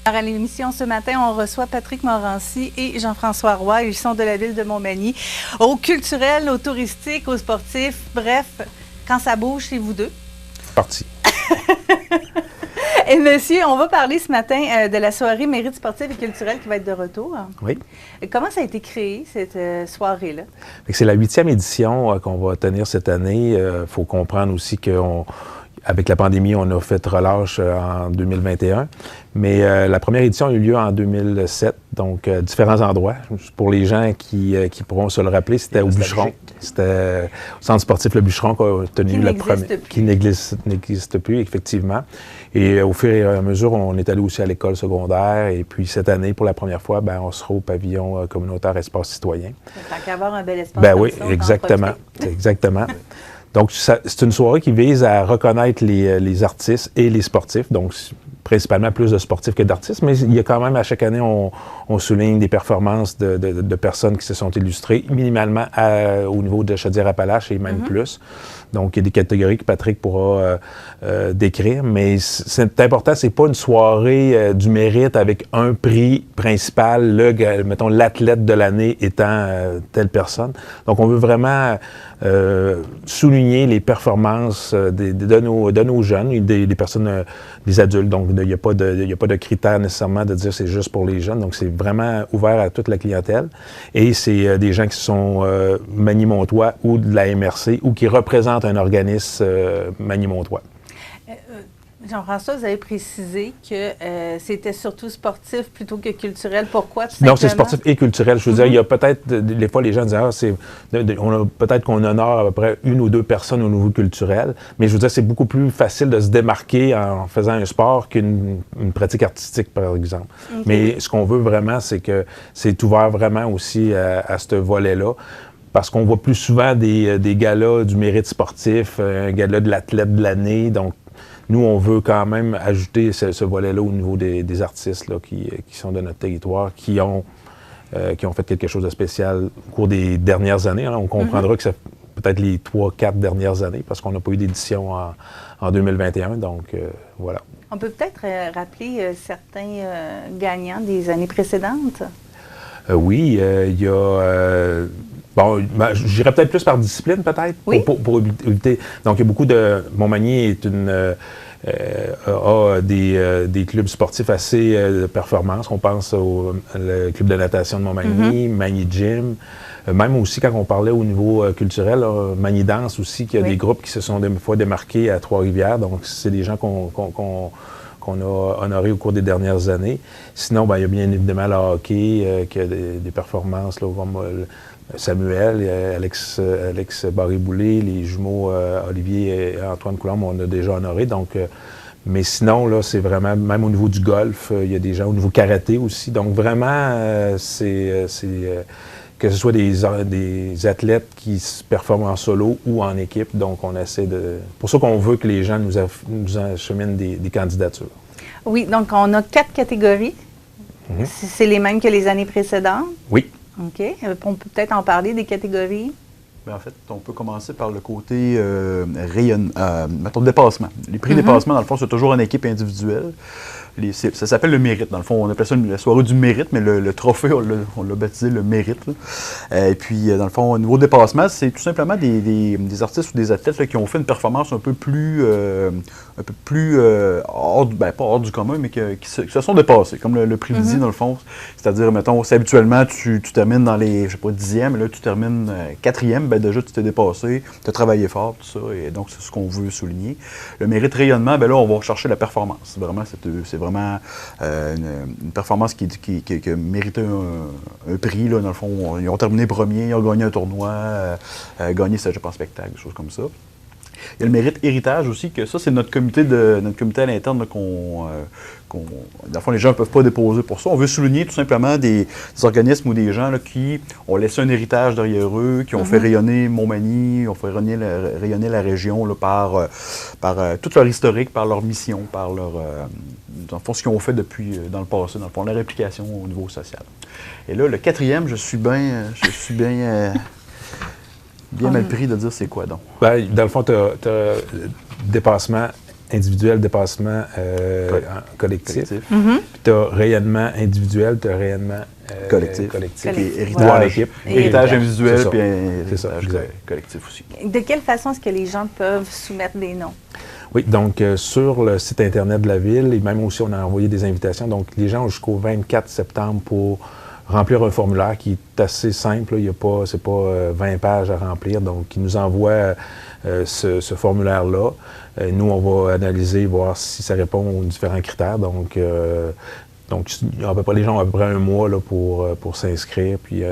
Alors à l'émission ce matin, on reçoit Patrick Morancy et Jean-François Roy. Ils sont de la ville de Montmagny. Au culturel, au touristique, au sportif, bref, quand ça bouge, c'est vous deux. Parti. Et monsieur, on va parler ce matin de la soirée Mérite sportive et culturelle qui va être de retour. Oui. Comment ça a été créé, cette soirée-là? C'est la 8e édition qu'on va tenir cette année. Il faut comprendre aussi qu'avec la pandémie, on a fait relâche en 2021. Mais la première édition a eu lieu en 2007, donc différents endroits. Pour les gens qui pourront se le rappeler, c'était au Bûcheron. C'était au centre sportif Le Bûcheron qu'on a tenu la première. Qui n'existe plus, effectivement. Et au fur et à mesure, on est allé aussi à l'école secondaire. Et puis cette année, pour la première fois, on sera au pavillon communautaire Espace Citoyen. Tant qu'à avoir un bel espace. Oui, exactement. Exactement. Donc, c'est une soirée qui vise à reconnaître les artistes et les sportifs, donc principalement plus de sportifs que d'artistes, mais il y a quand même, à chaque année, on souligne des performances de personnes qui se sont illustrées, minimalement au niveau de Chaudière-Appalaches et même plus. Donc, il y a des catégories que Patrick pourra décrire, mais c'est important, c'est pas une soirée du mérite avec un prix principal, mettons, l'athlète de l'année étant telle personne. Donc, on veut vraiment souligner les performances de nos jeunes et des personnes, des adultes. Donc, il n'y a pas de critère nécessairement de dire c'est juste pour les jeunes. Donc, c'est vraiment ouvert à toute la clientèle. Et c'est des gens qui sont magny-montois ou de la MRC ou qui représentent un organisme magny-montois. Jean-François, vous avez précisé que c'était surtout sportif plutôt que culturel. Pourquoi? Non, c'est sportif et culturel. Je veux dire, il y a peut-être, des fois, les gens disent, peut-être qu'on honore à peu près une ou deux personnes au niveau culturel, mais je veux dire, c'est beaucoup plus facile de se démarquer en faisant un sport qu'une pratique artistique, par exemple. Okay. Mais ce qu'on veut vraiment, c'est que c'est ouvert vraiment aussi à ce volet-là. Parce qu'on voit plus souvent des galas du mérite sportif, un gala de l'athlète de l'année. Donc, nous, on veut quand même ajouter ce volet-là au niveau des artistes là, qui sont de notre territoire, qui ont fait quelque chose de spécial au cours des dernières années. Hein. On comprendra que c'est peut-être les 3-4 dernières années, parce qu'on n'a pas eu d'édition en 2021. Donc, voilà. On peut peut-être rappeler certains gagnants des années précédentes? Oui, il y a... j'irais peut-être plus par discipline, peut-être, oui. pour éviter. Donc, il y a beaucoup de... Montmagny a des clubs sportifs assez de performance. On pense au club de natation de Montmagny, Magny Gym. Même aussi, quand on parlait au niveau culturel, Magny Danse aussi, qu'il y a des groupes qui se sont des fois démarqués à Trois-Rivières. Donc, c'est des gens qu'on a honorés au cours des dernières années. Sinon, il y a bien évidemment le hockey, qui a des performances, là, comme Samuel, Alex Barré-Boulay, les jumeaux Olivier et Antoine Coulombe, on a déjà honoré. Donc, mais sinon, là, c'est vraiment, même au niveau du golf, il y a des gens au niveau karaté aussi. Donc, vraiment, que ce soit des athlètes qui se performent en solo ou en équipe. Donc, on essaie de... Pour ça qu'on veut que les gens nous acheminent des candidatures. Oui, donc on a 4 catégories. C'est les mêmes que les années précédentes? Oui. OK. On peut peut-être en parler des catégories? Bien, en fait, on peut commencer par le côté mettons, dépassement. Les prix dépassement, dans le fond, c'est toujours en équipe individuelle. Ça s'appelle le mérite. Dans le fond, on appelle ça la soirée du mérite, mais le trophée, on l'a baptisé le mérite. Et puis, dans le fond, au niveau dépassement, c'est tout simplement des artistes ou des athlètes là, qui ont fait une performance un peu plus pas hors du commun, mais qui se sont dépassés, comme le prix dit, dans le fond. C'est-à-dire, mettons, si habituellement, tu termines dans les, 10e, et là, tu termines 4e, bien déjà, tu t'es dépassé, tu as travaillé fort, tout ça, et donc, c'est ce qu'on veut souligner. Le mérite rayonnement, bien là, on va rechercher la performance. Vraiment, c'est vraiment une performance qui a mérité un prix, là, dans le fond. Ils ont terminé premier, ils ont gagné un tournoi, gagné Cégep en spectacle, des choses comme ça. Il y a le mérite héritage aussi, que ça, c'est notre comité à l'interne là, dans le fond, les gens ne peuvent pas déposer pour ça. On veut souligner tout simplement des organismes ou des gens là, qui ont laissé un héritage derrière eux, qui ont fait rayonner Montmagny, ont fait rayonner la région là, par tout leur historique, par leur mission, par leur... dans le fond, ce qu'ils ont fait depuis dans le passé, dans le fond, leur implication au niveau social. Et là, le 4e, je suis bien mal pris de dire c'est quoi donc. Bien, dans le fond, tu as dépassement individuel, dépassement collectif. Mhm. Puis tu as rayonnement individuel, tu as rayonnement collectif. Et Héritage. héritage individuel, C'est ça. puis C'est ça, héritage exact. collectif aussi. De quelle façon est-ce que les gens peuvent soumettre des noms? Oui, donc sur le site Internet de la Ville, et même aussi on a envoyé des invitations, donc les gens ont jusqu'au 24 septembre pour remplir un formulaire qui est assez simple, c'est pas 20 pages à remplir, donc ils nous envoient ce formulaire-là. Nous, on va analyser, voir si ça répond aux différents critères, donc les gens ont à peu près un mois là, pour s'inscrire puis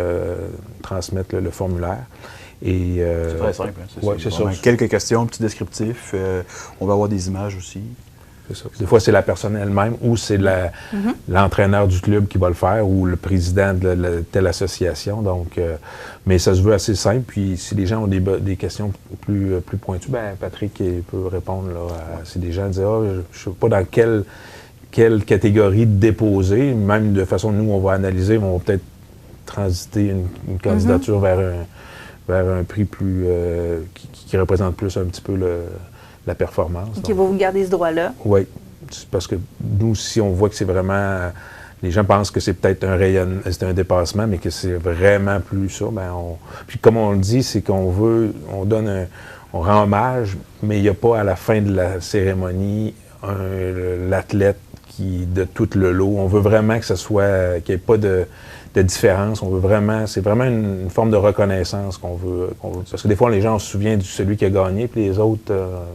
transmettre le formulaire. C'est très simple. C'est ça. Quelques questions, un petit descriptif. On va avoir des images aussi. C'est ça. Des fois, c'est la personne elle-même ou c'est l'entraîneur du club qui va le faire ou le président de telle association. Donc, mais ça se veut assez simple. Puis, si les gens ont des questions plus pointues, ben Patrick peut répondre. Là, si des gens disent je ne sais pas dans quelle catégorie déposer, même de façon, nous, on va analyser, on va peut-être transiter une candidature vers un prix plus qui représente plus un petit peu la performance. Donc, il va vous garder ce droit-là? Oui, parce que nous, si on voit que c'est vraiment... Les gens pensent que c'est peut-être c'est un dépassement, mais que c'est vraiment plus ça. Puis comme on le dit, c'est qu'on on rend hommage, mais il n'y a pas à la fin de la cérémonie l'athlète de tout le lot. On veut vraiment que ce soit, qu'il n'y ait pas de différence. On veut vraiment, c'est vraiment une forme de reconnaissance qu'on veut. Parce que des fois, les gens se souviennent de celui qui a gagné, puis les autres,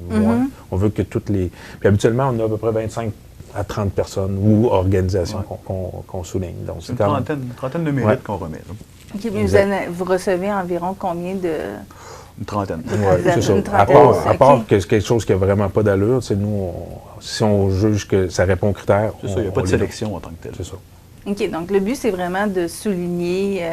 moins. On veut que toutes les... Puis habituellement, on a à peu près 25 à 30 personnes ou organisations qu'on souligne. Donc, c'est une trentaine de mérites qu'on remet. Okay, vous recevez environ combien de... Une trentaine. C'est ça. À part que c'est quelque chose qui n'a vraiment pas d'allure, nous, si on juge que ça répond aux critères... C'est ça, il n'y a pas de sélection en tant que tel. C'est ça. OK, donc le but, c'est vraiment de souligner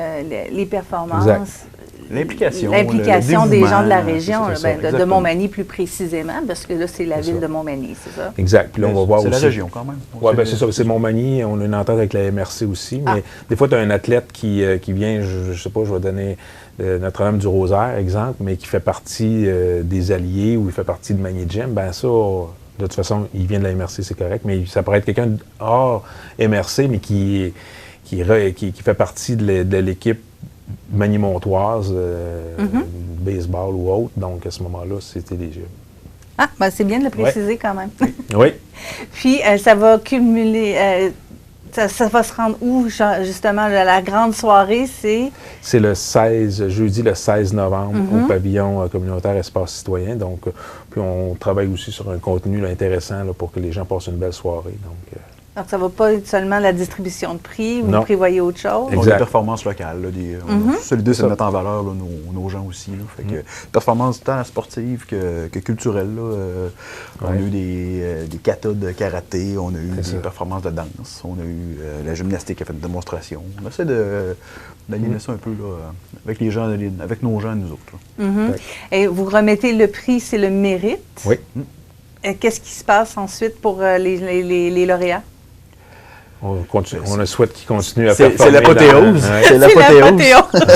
les performances. Exact. L'implication des gens de la région, de Montmagny plus précisément, parce que là, c'est la ville de Montmagny, c'est ça? Exact. Puis là, on va voir aussi... C'est la région quand même. Oui, c'est ça. C'est Montmagny. On a une entente avec la MRC aussi. Mais des fois, tu as un athlète qui vient, je ne sais pas, je vais donner Notre-Dame du Rosaire, exemple, mais qui fait partie des Alliés ou il fait partie de Magny Gym. Bien ça, de toute façon, il vient de la MRC, c'est correct. Mais ça pourrait être quelqu'un hors MRC, mais qui fait partie de l'équipe Magny-Montoise, baseball ou autre. Donc, à ce moment-là, c'était éligible. Ah, ben c'est bien de le préciser quand même. Oui. Puis, ça va cumuler... Ça va se rendre où, justement, la grande soirée, c'est... C'est jeudi le 16 novembre, au pavillon communautaire Espace Citoyen. Donc, puis on travaille aussi sur un contenu là, intéressant là, pour que les gens passent une belle soirée. Donc, ça ne va pas être seulement la distribution de prix, vous prévoyez autre chose? Exact. Des performances locales. L'idée, c'est de mettre en valeur là, nos gens aussi. Là, fait que, performances tant sportives que culturelles. Là, on a eu des katas de karaté, on a eu des performances de danse, on a eu la gymnastique qui a fait une démonstration. On essaie d'aligner ça un peu là, avec les gens, avec nos gens et nous autres. Et vous remettez le prix, c'est le mérite. Oui. Qu'est-ce qui se passe ensuite pour les lauréats? On souhaite qu'ils continuent à performer. C'est l'apothéose. C'est l'apothéose.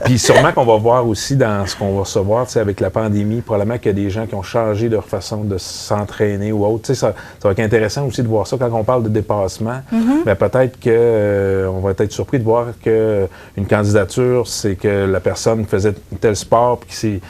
Puis sûrement qu'on va voir aussi dans ce qu'on va recevoir, avec la pandémie, probablement qu'il y a des gens qui ont changé leur façon de s'entraîner ou autre. Ça va être intéressant aussi de voir ça quand on parle de dépassement. Mais peut-être qu'on va être surpris de voir qu'une candidature, c'est que la personne faisait tel sport puis qui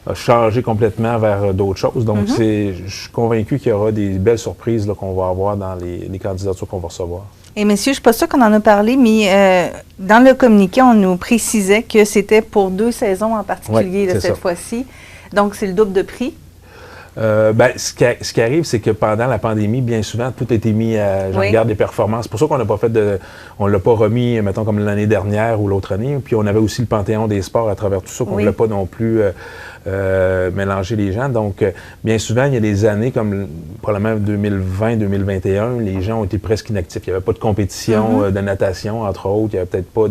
a changé complètement vers d'autres choses. Donc, je suis convaincu qu'il y aura des belles surprises là, qu'on va avoir dans les candidatures qu'on va recevoir. Et messieurs, je ne suis pas sûre qu'on en a parlé, mais dans le communiqué, on nous précisait que c'était pour 2 saisons en particulier cette fois-ci. Donc, c'est le double de prix. Ce qui arrive, c'est que pendant la pandémie, bien souvent, tout a été mis à regarde des performances. C'est pour ça qu'on n'a pas on ne l'a pas remis, mettons, comme l'année dernière ou l'autre année. Puis on avait aussi le Panthéon des sports à travers tout ça, qu'on ne voulait pas non plus mélanger les gens. Donc, bien souvent, il y a des années comme probablement 2020-2021, les gens ont été presque inactifs. Il n'y avait pas de compétition de natation, entre autres. Il n'y avait peut-être pas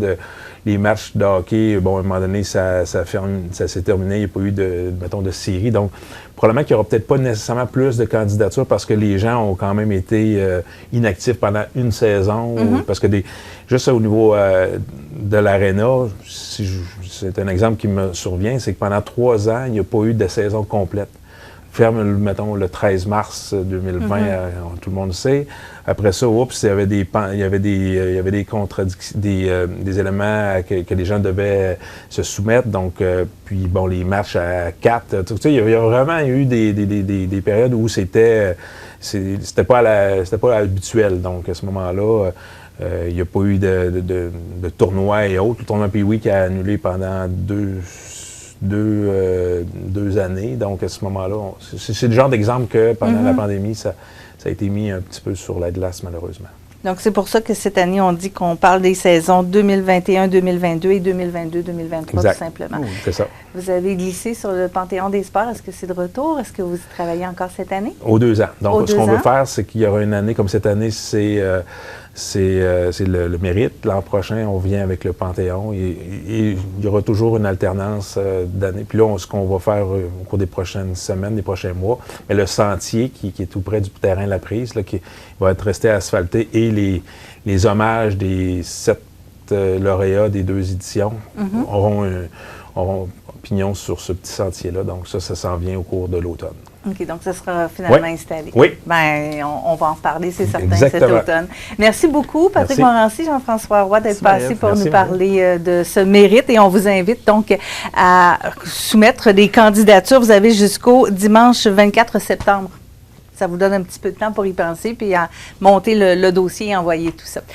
les matchs de hockey. Bon, à un moment donné, ça s'est terminé. Il n'y a pas eu de série. Donc, probablement qu'il n'y aura peut-être pas nécessairement plus de candidatures parce que les gens ont quand même été inactifs pendant une saison. Parce que juste au niveau de l'aréna, c'est un exemple qui me survient, c'est que pendant 3 ans, il n'y a pas eu de saison complète. ferme, mettons, le 13 mars 2020, tout le monde le sait. Après ça, oups, il y avait des contradictions, des éléments que les gens devaient se soumettre. Donc, puis bon, les matchs à 4. Tu sais, il y a vraiment eu des périodes où c'était pas habituel. Donc, à ce moment-là, il n'y a pas eu de tournoi et autres. Le tournoi Pee-Wee qui a annulé pendant deux années. Donc, à ce moment-là, c'est le genre d'exemple que pendant la pandémie, ça a été mis un petit peu sur la glace, malheureusement. Donc, c'est pour ça que cette année, on dit qu'on parle des saisons 2021-2022 et 2022-2023, tout simplement. Oui, c'est ça. Vous avez glissé sur le Panthéon des sports. Est-ce que c'est de retour? Est-ce que vous y travaillez encore cette année? Aux 2 ans. Donc, ce qu'on veut faire, c'est qu'il y aura une année comme cette année, c'est le mérite. L'an prochain, on vient avec le Panthéon et il y aura toujours une alternance d'années. Puis là, ce qu'on va faire au cours des prochaines semaines, des prochains mois, mais le sentier qui est tout près du terrain La Prise, là, qui va être resté asphalté et les hommages des 7 lauréats des 2 éditions auront pignon sur ce petit sentier-là. Donc ça s'en vient au cours de l'automne. OK, donc ça sera finalement installé. Oui. Bien, on va en reparler, c'est certain, Exactement. cet automne. Merci beaucoup, Patrick Morancy, Jean-François Roy, d'être passé pour nous parler de ce mérite. Et on vous invite donc à soumettre des candidatures. Vous avez jusqu'au dimanche 24 septembre. Ça vous donne un petit peu de temps pour y penser, puis à monter le dossier et envoyer tout ça.